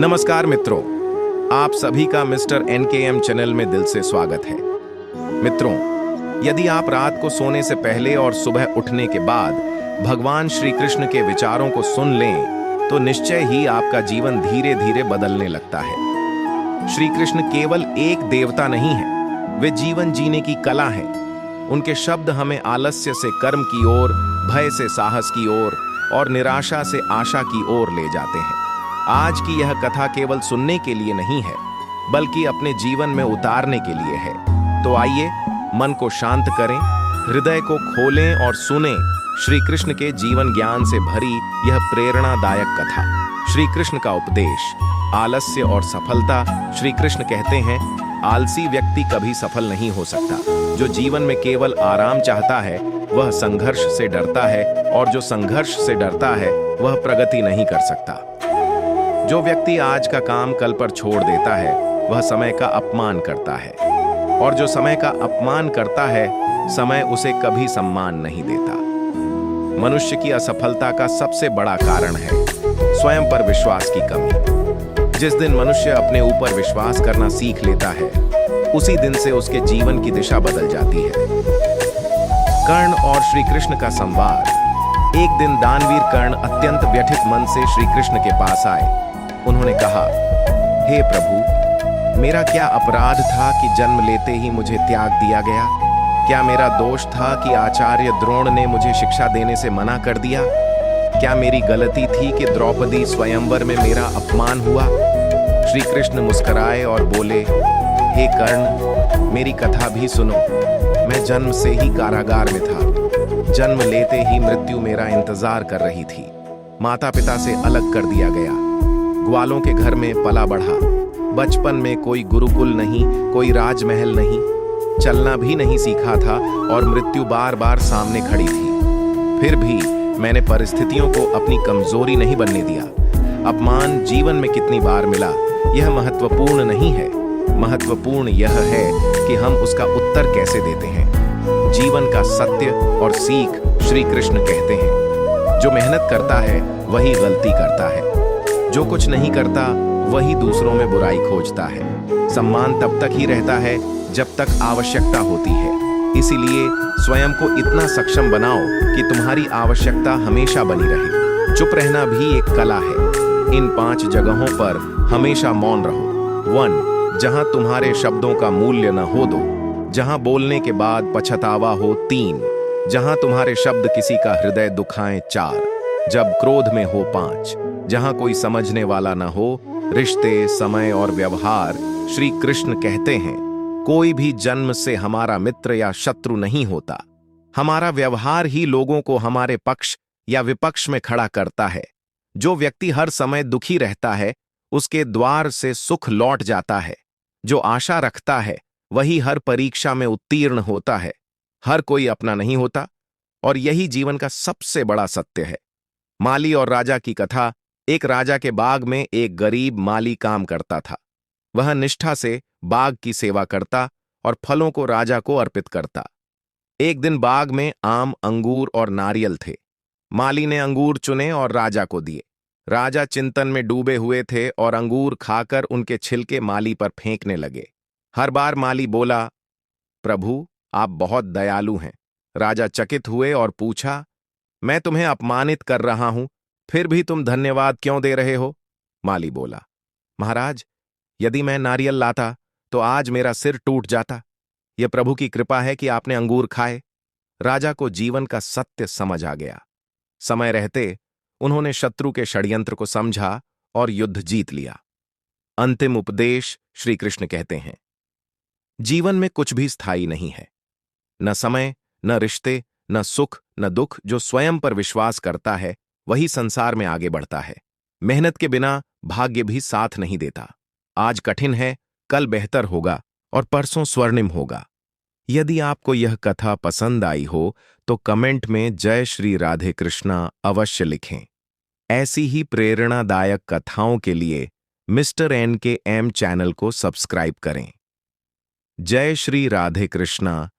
नमस्कार मित्रों, आप सभी का मिस्टर एनकेएम चैनल में दिल से स्वागत है। मित्रों, यदि आप रात को सोने से पहले और सुबह उठने के बाद भगवान श्री कृष्ण के विचारों को सुन लें तो निश्चय ही आपका जीवन धीरे धीरे बदलने लगता है। श्री कृष्ण केवल एक देवता नहीं है, वे जीवन जीने की कला है। उनके शब्द हमें आलस्य से कर्म की ओर, भय से साहस की ओर और निराशा से आशा की ओर ले जाते हैं। आज की यह कथा केवल सुनने के लिए नहीं है, बल्कि अपने जीवन में उतारने के लिए है। तो आइए मन को शांत करें, हृदय को खोलें और सुनें श्री कृष्ण के जीवन ज्ञान से भरी यह प्रेरणादायक कथा। श्री कृष्ण का उपदेश, आलस्य और सफलता। श्री कृष्ण कहते हैं, आलसी व्यक्ति कभी सफल नहीं हो सकता। जो जीवन में केवल आराम चाहता है वह संघर्ष से डरता है, और जो संघर्ष से डरता है वह प्रगति नहीं कर सकता। जो व्यक्ति आज का काम कल पर छोड़ देता है वह समय का अपमान करता है, और जो समय का अपमान करता है समय उसे कभी सम्मान नहीं देता। मनुष्य की असफलता का सबसे बड़ा कारण है स्वयं पर विश्वास की कमी। जिस दिन मनुष्य अपने ऊपर विश्वास करना सीख लेता है, उसी दिन से उसके जीवन की दिशा बदल जाती है। कर्ण और श्री कृष्ण का संवाद। एक दिन दानवीर कर्ण अत्यंत व्यथित मन से श्री कृष्ण के पास आए। उन्होंने कहा, हे प्रभु, मेरा क्या अपराध था कि जन्म लेते ही मुझे त्याग दिया गया? क्या मेरा दोष था कि आचार्य द्रोण ने मुझे शिक्षा देने से मना कर दिया? क्या मेरी गलती थी कि द्रौपदी स्वयंवर में मेरा अपमान हुआ? श्री कृष्ण मुस्कुराए और बोले, हे कर्ण, मेरी कथा भी सुनो। मैं जन्म से ही कारागार में था। जन्म लेते ही मृत्यु मेरा इंतजार कर रही थी। माता पिता से अलग कर दिया गया। ग्वालों के घर में पला बढ़ा। बचपन में कोई गुरुकुल नहीं, कोई राजमहल नहीं, चलना भी नहीं सीखा था, और मृत्यु बार बार सामने खड़ी थी। फिर भी मैंने परिस्थितियों को अपनी कमजोरी नहीं बनने दिया। अपमान जीवन में कितनी बार मिला यह महत्वपूर्ण नहीं है। महत्वपूर्ण यह है कि हम उसका उत्तर कैसे देते हैं। जीवन का सत्य और सीख श्री कृष्ण कहते हैं, जो मेहनत करता है वही गलती करता है। जो कुछ नहीं करता वही दूसरों में बुराई खोजता है। सम्मान तब तक ही रहता है जब तक आवश्यकता होती है। इसीलिए स्वयं को इतना सक्षम बनाओ कि तुम्हारी आवश्यकता हमेशा बनी रहे। चुप रहना भी एक कला है। इन 5 जगहों पर हमेशा मौन रहो। 1. जहां तुम्हारे शब्दों का मूल्य न हो। 2. जहां बोलने के बाद पछतावा हो। 3. जहां तुम्हारे शब्द किसी का हृदय दुखाएं। 4. जब क्रोध में हो। 5. जहां कोई समझने वाला न हो। रिश्ते, समय और व्यवहार। श्री कृष्ण कहते हैं, कोई भी जन्म से हमारा मित्र या शत्रु नहीं होता। हमारा व्यवहार ही लोगों को हमारे पक्ष या विपक्ष में खड़ा करता है। जो व्यक्ति हर समय दुखी रहता है उसके द्वार से सुख लौट जाता है। जो आशा रखता है वही हर परीक्षा में उत्तीर्ण होता है। हर कोई अपना नहीं होता, और यही जीवन का सबसे बड़ा सत्य है। माली और राजा की कथा। एक राजा के बाग में एक गरीब माली काम करता था। वह निष्ठा से बाग की सेवा करता और फलों को राजा को अर्पित करता। एक दिन बाग में आम, अंगूर और नारियल थे। माली ने अंगूर चुने और राजा को दिए। राजा चिंतन में डूबे हुए थे और अंगूर खाकर उनके छिलके माली पर फेंकने लगे। हर बार माली बोला, प्रभु, आप बहुत दयालु हैं। राजा चकित हुए और पूछा, मैं तुम्हें अपमानित कर रहा हूं, फिर भी तुम धन्यवाद क्यों दे रहे हो? माली बोला, महाराज, यदि मैं नारियल लाता तो आज मेरा सिर टूट जाता। यह प्रभु की कृपा है कि आपने अंगूर खाए। राजा को जीवन का सत्य समझ आ गया। समय रहते उन्होंने शत्रु के षड्यंत्र को समझा और युद्ध जीत लिया। अंतिम उपदेश। श्री कृष्ण कहते हैं, जीवन में कुछ भी स्थायी नहीं है। न समय, न रिश्ते, न सुख, न दुख। जो स्वयं पर विश्वास करता है वही संसार में आगे बढ़ता है। मेहनत के बिना भाग्य भी साथ नहीं देता। आज कठिन है, कल बेहतर होगा और परसों स्वर्णिम होगा। यदि आपको यह कथा पसंद आई हो तो कमेंट में जय श्री राधे कृष्णा अवश्य लिखें। ऐसी ही प्रेरणादायक कथाओं के लिए मिस्टर एनकेएम चैनल को सब्सक्राइब करें। जय श्री राधे कृष्णा।